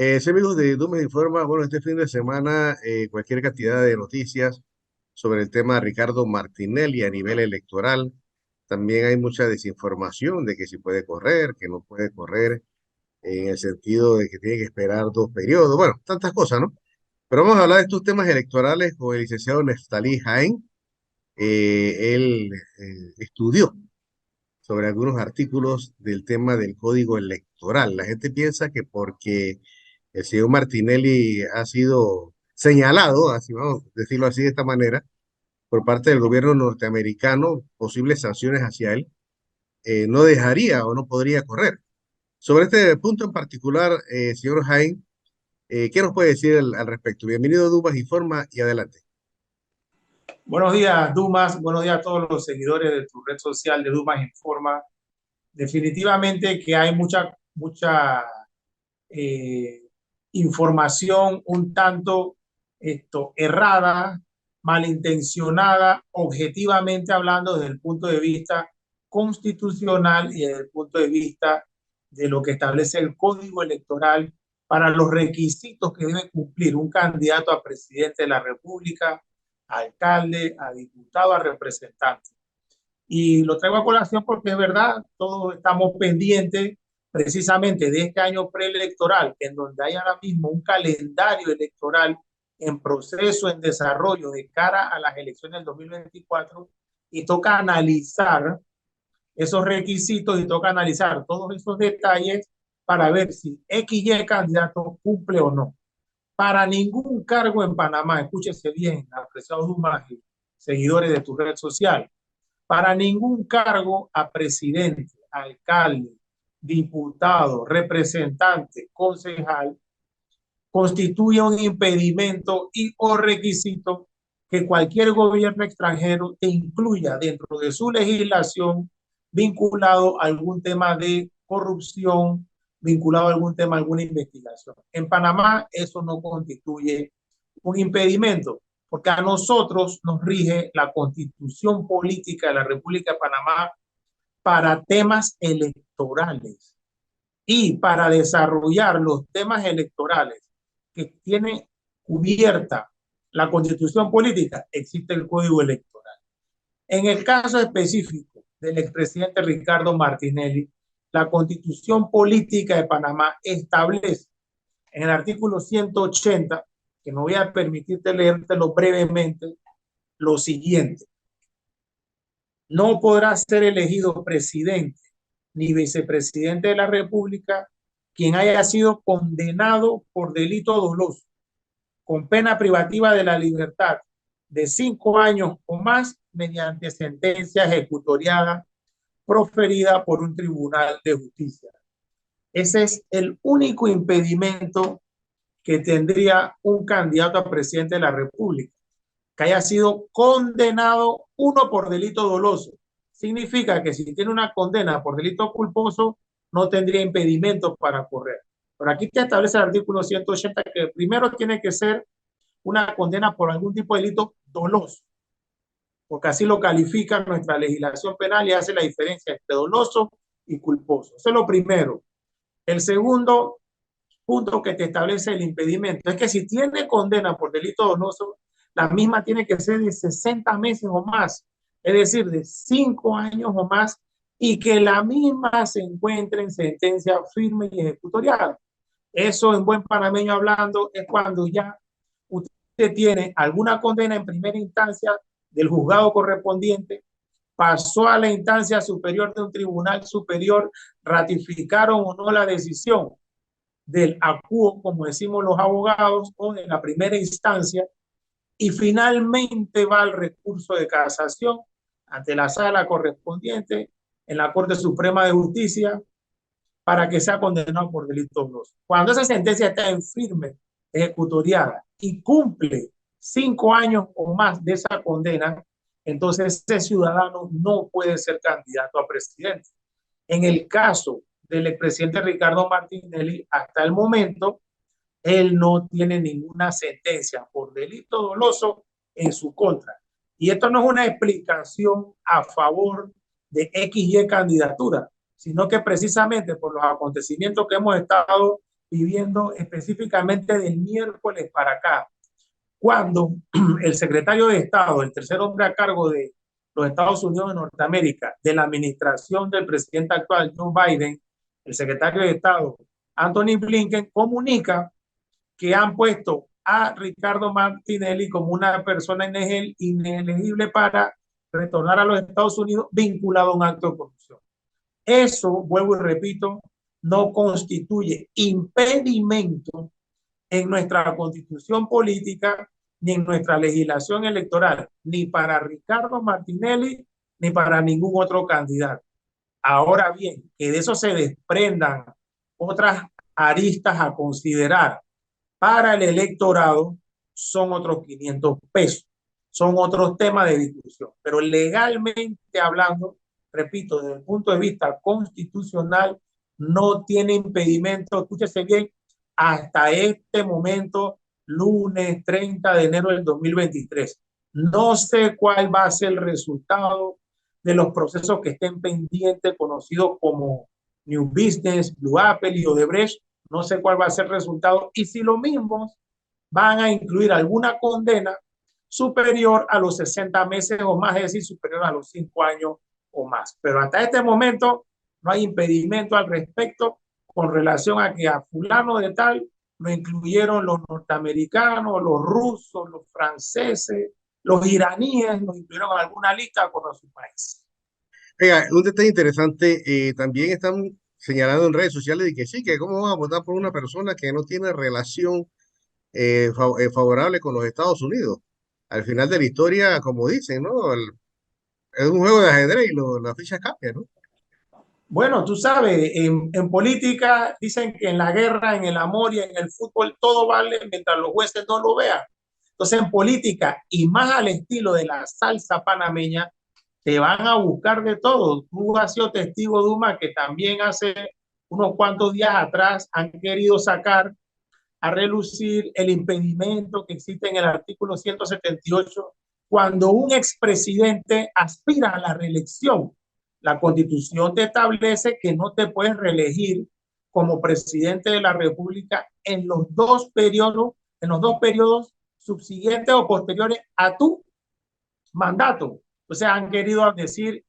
Sí, amigos de Dume Informa, bueno, este fin de semana cualquier cantidad de noticias sobre el tema de Ricardo Martinelli a nivel electoral. También hay mucha desinformación de que si puede correr, que no puede correr, en el sentido de que tiene que esperar 2 periodos. Bueno, tantas cosas, ¿no? Pero vamos a hablar de estos temas electorales con el licenciado Neftalí Jaén. Él estudió sobre algunos artículos del tema del código electoral. La gente piensa que porque el señor Martinelli ha sido señalado, así vamos a decirlo así de esta manera, por parte del gobierno norteamericano, posibles sanciones hacia él, no dejaría o no podría correr. Sobre este punto en particular, señor Jaime, ¿qué nos puede decir al respecto? Bienvenido a Dumas Informa y adelante. Buenos días, Dumas. Buenos días a todos los seguidores de tu red social de Dumas Informa. Definitivamente que hay mucha eh, información un tanto errada, malintencionada, objetivamente hablando desde el punto de vista constitucional y desde el punto de vista de lo que establece el Código Electoral para los requisitos que debe cumplir un candidato a presidente de la República, a alcalde, a diputado, a representante. Y lo traigo a colación porque es verdad, todos estamos pendientes precisamente de este año preelectoral, en donde hay ahora mismo un calendario electoral en proceso, en desarrollo de cara a las elecciones del 2024, y toca analizar esos requisitos y toca analizar todos esos detalles para ver si XY candidato cumple o no. Para ningún cargo en Panamá, escúchese bien, apreciados Dumas y seguidores de tu red social, para ningún cargo a presidente, alcalde, diputado, representante, concejal, constituye un impedimento y o requisito que cualquier gobierno extranjero te incluya dentro de su legislación vinculado a algún tema de corrupción, vinculado a algún tema, alguna investigación. En Panamá eso no constituye un impedimento, porque a nosotros nos rige la Constitución Política de la República de Panamá para temas electorales y para desarrollar los temas electorales que tiene cubierta la Constitución Política, existe el Código Electoral. En el caso específico del expresidente Ricardo Martinelli, la Constitución Política de Panamá establece en el artículo 180, que me voy a permitirte leértelo brevemente, lo siguiente: no podrá ser elegido presidente ni vicepresidente de la República quien haya sido condenado por delito doloso con pena privativa de la libertad de 5 años o más mediante sentencia ejecutoriada proferida por un tribunal de justicia. Ese es el único impedimento que tendría un candidato a presidente de la República, que haya sido condenado, uno, por delito doloso. Significa que si tiene una condena por delito culposo, no tendría impedimento para correr. Pero aquí te establece el artículo 180 que primero tiene que ser una condena por algún tipo de delito doloso, porque así lo califica nuestra legislación penal y hace la diferencia entre doloso y culposo. Eso es lo primero. El segundo punto que te establece el impedimento es que si tiene condena por delito doloso, la misma tiene que ser de 60 meses o más, es decir, de 5 años o más, y que la misma se encuentre en sentencia firme y ejecutorial. Eso, en buen panameño hablando, es cuando ya usted tiene alguna condena en primera instancia del juzgado correspondiente, pasó a la instancia superior de un tribunal superior, ratificaron o no la decisión del acuo, como decimos los abogados, o de la primera instancia, y finalmente va al recurso de casación ante la sala correspondiente en la Corte Suprema de Justicia para que sea condenado por delito doloso. Cuando esa sentencia está en firme, ejecutoriada y cumple 5 años o más de esa condena, entonces ese ciudadano no puede ser candidato a presidente. En el caso del expresidente Ricardo Martinelli, hasta el momento, él no tiene ninguna sentencia por delito doloso en su contra. Y esto no es una explicación a favor de XY candidatura, sino que precisamente por los acontecimientos que hemos estado viviendo específicamente del miércoles para acá, cuando el secretario de Estado, el tercer hombre a cargo de los Estados Unidos de Norteamérica, de la administración del presidente actual, Joe Biden, el secretario de Estado, Anthony Blinken, comunica que han puesto a Ricardo Martinelli como una persona inelegible para retornar a los Estados Unidos vinculado a un acto de corrupción. Eso, vuelvo y repito, no constituye impedimento en nuestra constitución política ni en nuestra legislación electoral, ni para Ricardo Martinelli ni para ningún otro candidato. Ahora bien, que de eso se desprendan otras aristas a considerar para el electorado son otros 500 pesos, son otros temas de discusión. Pero legalmente hablando, repito, desde el punto de vista constitucional, no tiene impedimento, escúchese bien, hasta este momento, lunes 30 de enero del 2023. No sé cuál va a ser el resultado de los procesos que estén pendientes, conocidos como New Business, Blue Apple y Odebrecht. No sé cuál va a ser el resultado y si lo mismo van a incluir alguna condena superior a los 60 meses o más, es decir, superior a los 5 años o más. Pero hasta este momento no hay impedimento al respecto con relación a que a fulano de tal lo incluyeron los norteamericanos, los rusos, los franceses, los iraníes, nos incluyeron en alguna lista con su país. Oiga, un detalle interesante, también están señalando en redes sociales de que sí, que cómo van a votar por una persona que no tiene relación favorable con los Estados Unidos. Al final de la historia, como dicen, ¿no? Es un juego de ajedrez y las fichas cambian, ¿no? Bueno, tú sabes, en política dicen que en la guerra, en el amor y en el fútbol todo vale mientras los jueces no lo vean. Entonces, en política y más al estilo de la salsa panameña, te van a buscar de todo. Tú has sido testigo, Duma, que también hace unos cuantos días atrás han querido sacar a relucir el impedimento que existe en el artículo 178 cuando un expresidente aspira a la reelección. La Constitución te establece que no te puedes reelegir como presidente de la República en los dos periodos subsiguientes o posteriores a tu mandato. O sea, han querido decir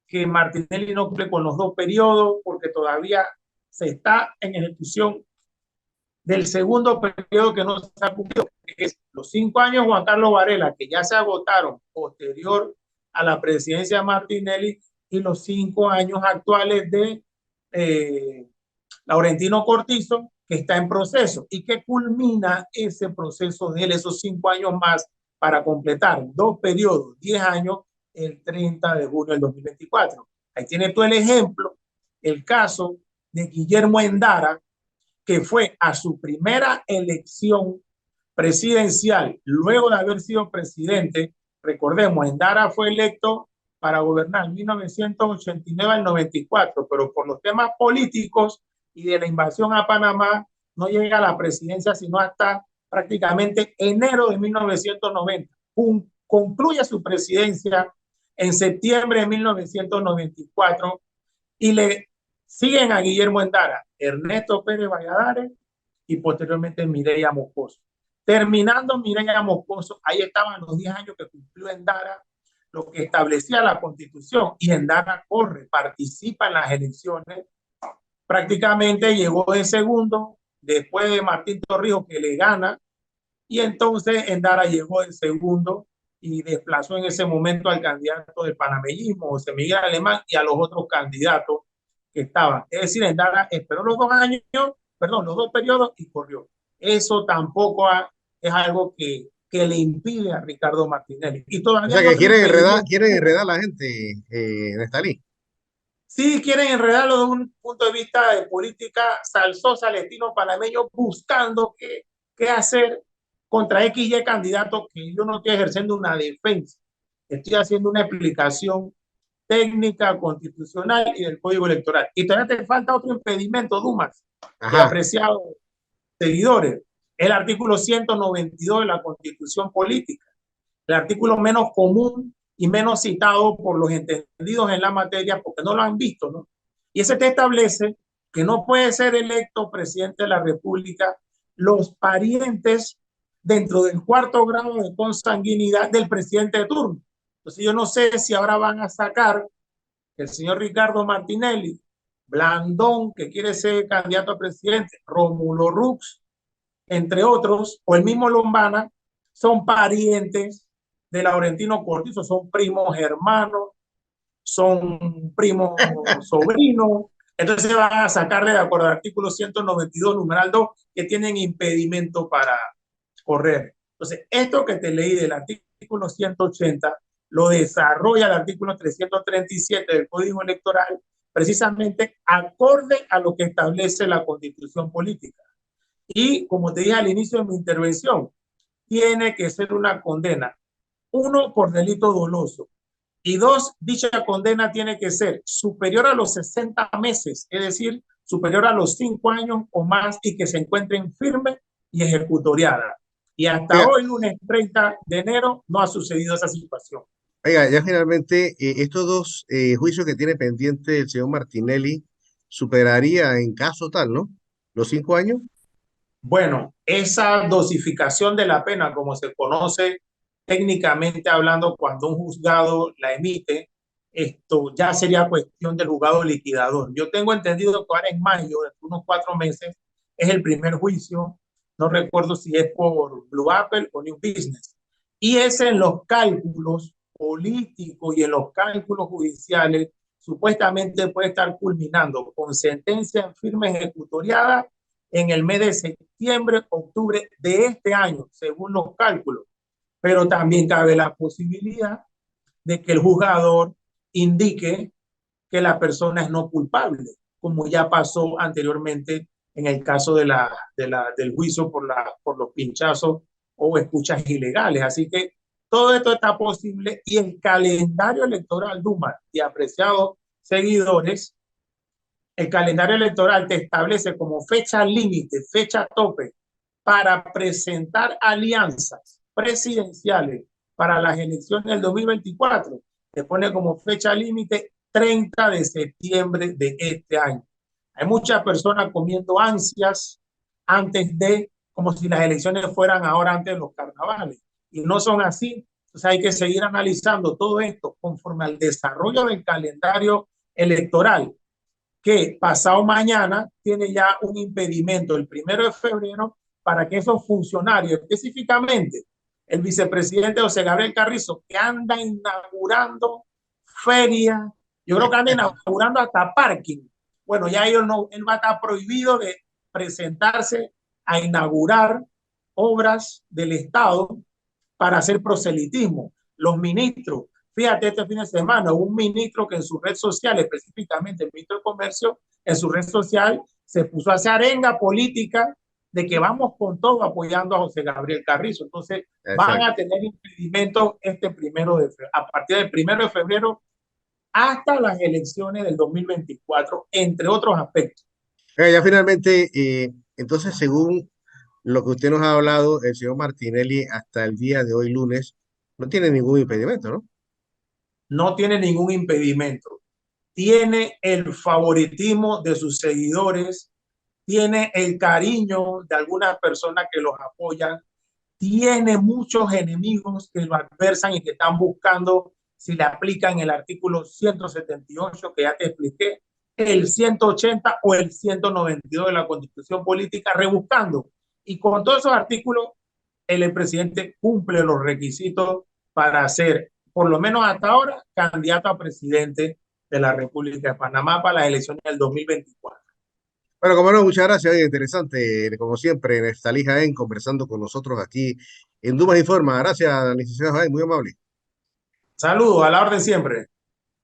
que Martinelli no cumple con los dos periodos porque todavía se está en ejecución del segundo periodo que no se ha cumplido, que es los 5 años Juan Carlos Varela, que ya se agotaron posterior a la presidencia de Martinelli, y los 5 años actuales de Laurentino Cortizo, que está en proceso y que culmina ese proceso de él, esos 5 años más para completar 2 periodos, 10 años, el 30 de junio del 2024. Ahí tienes tú el ejemplo, el caso de Guillermo Endara, que fue a su primera elección presidencial luego de haber sido presidente. Recordemos, Endara fue electo para gobernar 1989 al 94, pero por los temas políticos y de la invasión a Panamá no llega a la presidencia sino hasta prácticamente enero de 1990. Concluye su presidencia en septiembre de 1994 y le siguen a Guillermo Endara, Ernesto Pérez Valladares y posteriormente Mireya Moscoso. Terminando Mireya Moscoso, ahí estaban los 10 años que cumplió Endara, lo que establecía la Constitución, y Endara corre, participa en las elecciones, prácticamente llegó de segundo, después de Martín Torrijos que le gana, y entonces Endara llegó de segundo y desplazó en ese momento al candidato del panameñismo, José Miguel Alemán, y a los otros candidatos que estaban. Es decir, Endara esperó los 2 años, perdón, los 2 periodos y corrió. Eso tampoco es algo que le impide a Ricardo Martinelli. Y O todavía sea hay que otro impedimento. quieren enredar a la gente, Nestalí. Sí quieren enredarlo desde un punto de vista de política salsosa al estilo panameño, buscando qué hacer contra XY candidato, que yo no estoy ejerciendo una defensa, estoy haciendo una explicación técnica, constitucional y del Código Electoral. Y todavía te falta otro impedimento, Dumas, Ajá. apreciados seguidores, el artículo 192 de la Constitución Política, el artículo menos común y menos citado por los entendidos en la materia porque no lo han visto, ¿no? Y ese te establece que no puede ser electo presidente de la República los parientes dentro del cuarto grado de consanguinidad del presidente de turno. Entonces yo no sé si ahora van a sacar el señor Ricardo Martinelli, Blandón, que quiere ser candidato a presidente, Rómulo Rux, entre otros, o el mismo Lombana, son parientes de Laurentino Cortizo, son primos hermanos, son primos sobrinos. Entonces van a sacarle de acuerdo al artículo 192, numeral 2, que tienen impedimento para correr. Entonces, esto que te leí del artículo 180 lo desarrolla el artículo 337 del Código Electoral, precisamente acorde a lo que establece la Constitución Política. Y como te dije al inicio de mi intervención, tiene que ser una condena, uno, por delito doloso, y dos, dicha condena tiene que ser superior a los 60 meses, es decir, superior a los 5 años o más, y que se encuentren firme y ejecutoriada. Y hasta Oiga, hoy, lunes 30 de enero, no ha sucedido esa situación. oiga, ya finalmente estos dos juicios que tiene pendiente el señor Martinelli superaría en caso tal, ¿no? Los 5 años. Bueno, esa dosificación de la pena, como se conoce técnicamente hablando, cuando un juzgado la emite, esto ya sería cuestión del juzgado liquidador. Yo tengo entendido que ahora en mayo, de unos 4 meses, es el primer juicio. No recuerdo si es por Blue Apple o New Business. Y es en los cálculos políticos y en los cálculos judiciales, supuestamente puede estar culminando con sentencia en firme ejecutoriada en el mes de septiembre, octubre de este año, según los cálculos. Pero también cabe la posibilidad de que el juzgador indique que la persona es no culpable, como ya pasó anteriormente en el caso del juicio por los pinchazos o escuchas ilegales. Así que todo esto está posible y el calendario electoral, Duma, y apreciados seguidores, el calendario electoral te establece como fecha límite, fecha tope para presentar alianzas presidenciales para las elecciones del 2024. Te pone como fecha límite 30 de septiembre de este año. Hay muchas personas comiendo ansias antes de, como si las elecciones fueran ahora antes de los carnavales. Y no son así. Entonces hay que seguir analizando todo esto conforme al desarrollo del calendario electoral, que pasado mañana tiene ya un impedimento el 1 de febrero para que esos funcionarios, específicamente el vicepresidente José Gabriel Carrizo, que anda inaugurando ferias, yo creo que anda inaugurando hasta parking. Bueno, ya ellos no, él va a estar prohibido de presentarse a inaugurar obras del Estado para hacer proselitismo. Los ministros, fíjate, este fin de semana un ministro que en su red social, específicamente el ministro de Comercio, en su red social se puso a hacer arenga política de que vamos con todo apoyando a José Gabriel Carrizo. Entonces van a Exacto. tener impedimentos este 1 de febrero, a partir del 1 de febrero hasta las elecciones del 2024, entre otros aspectos. Ya finalmente, entonces, según lo que usted nos ha hablado, el señor Martinelli hasta el día de hoy, lunes, no tiene ningún impedimento, ¿no? No tiene ningún impedimento. Tiene el favoritismo de sus seguidores, tiene el cariño de algunas personas que los apoyan, tiene muchos enemigos que lo adversan y que están buscando si le aplican el artículo 178 que ya te expliqué, el 180 o el 192 de la Constitución Política, rebuscando. Y con todos esos artículos, el presidente cumple los requisitos para ser, por lo menos hasta ahora, candidato a presidente de la República de Panamá para las elecciones del 2024. Bueno, como no, muchas gracias. Oye, interesante, como siempre, Neftalí Jaén conversando con nosotros aquí en Dumas Informa. Gracias, licenciado Jaén, muy amable. Saludos, a la orden siempre.